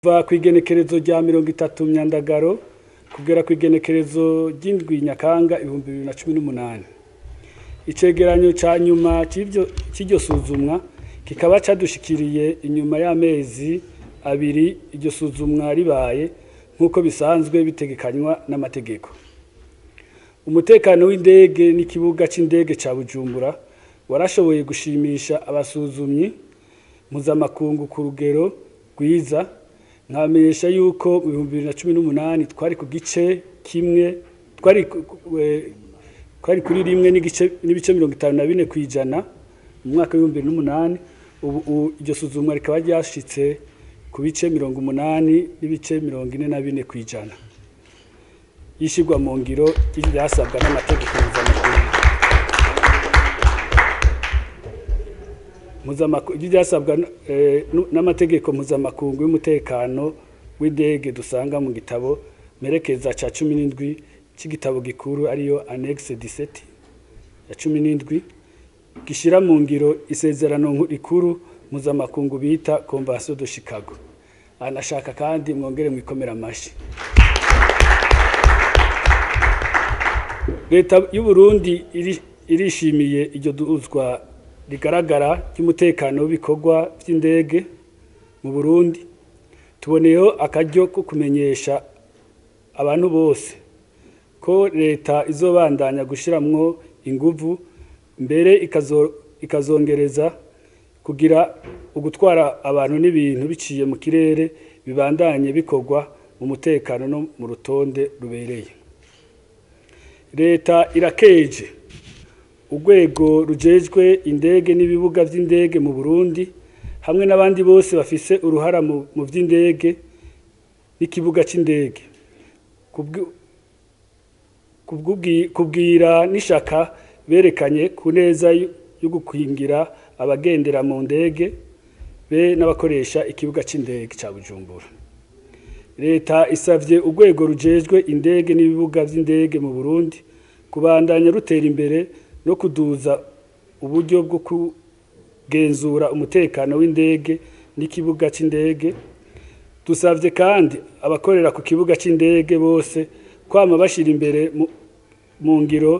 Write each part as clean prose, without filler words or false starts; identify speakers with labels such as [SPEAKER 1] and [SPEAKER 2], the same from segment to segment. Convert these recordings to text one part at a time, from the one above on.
[SPEAKER 1] va kwigenekerezo rya 30 Myandagaro kugera kwigenekerezo ry'indwi Nyakanga 2018. Icegeranyo ca nyuma c'iryo suzumwa kikaba cadushikiriye inyuma y'amezi abiri iryo suzumwa ribaye nkuko bisanzwe bitegekanywa n'amategeko. Umutekano w'indege n'ikibuga c'indege ca Bujumbura warashoboye gushimisha abasuzumyi mpuzamakungu ku rugero rwiza. Nkamenyesha yuko mu 2018 twari ku gice kimwe twari kuri rimwe n'ibice 54 kwijana mu mwaka wa 2008. Ubu iryo suzumwa rikaba ryashitse ku bice 80 n'ibice 44 kwijana. Yishigwa mu ngiro ryasabwa n'amategeko n'amategeko mpuzamakungu y'umutekano w'indege dusanga mu gitabo merekeza ca 17 c'igitabo gikuru ariyo Annexe 17 ya 17 gishira mu ngiro isezerano rikuru mpuzamakungu bita Convention de Chicago. Anashaka kandi mwongere mwikomera amashi. Leta y'u Burundi irishimiye iryo duzwa rigaragara ry'umutekano w'ibikorwa by'indege mu Burundi. Tuboneyeho akaryo ko kumenyesha abantu bose ko leta izobandanya gushiramwo inguvu mbere ikazongereza kugira ugutwara abantu n'ibintu biciye mu kirere bibandanye bikorwa mu mutekano no mu rutonde rubereye. Leta irakeje urwego rujejwe indege n'ibibuga by'indege mu Burundi hamwe n'abandi bose bafise uruhara mu by'indege n'ikibuga c'indege kubwira n'ishaka berekanye ku neza yo gukwingira abagendera mu ndege be n'abakoresha ikibuga c'indege ca Bujumbura. Leta isavye urwego rujejwe indege n'ibibuga by'indege mu Burundi kubandanya rutera imbere no kuduza uburyo bwo kugenzura umutekano w'indege n'ikibuga c'indege. Dusavye kandi abakorera ku kibuga c'indege bose kwama bashira imbere mu ngiro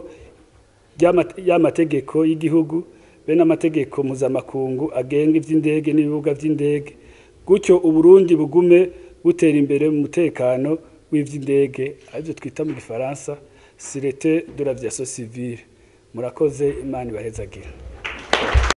[SPEAKER 1] y'amategeko y'igihugu be n'amategeko mpuzamakungu agenga ivy'indege n'ibibuga vy'indege, gutyo Uburundi bugume butera imbere mu mutekano w'ivy'indege arivyo twita mu Gifaransa sûreté de l'aviation civile. Murakoze, Imana ibahezagire.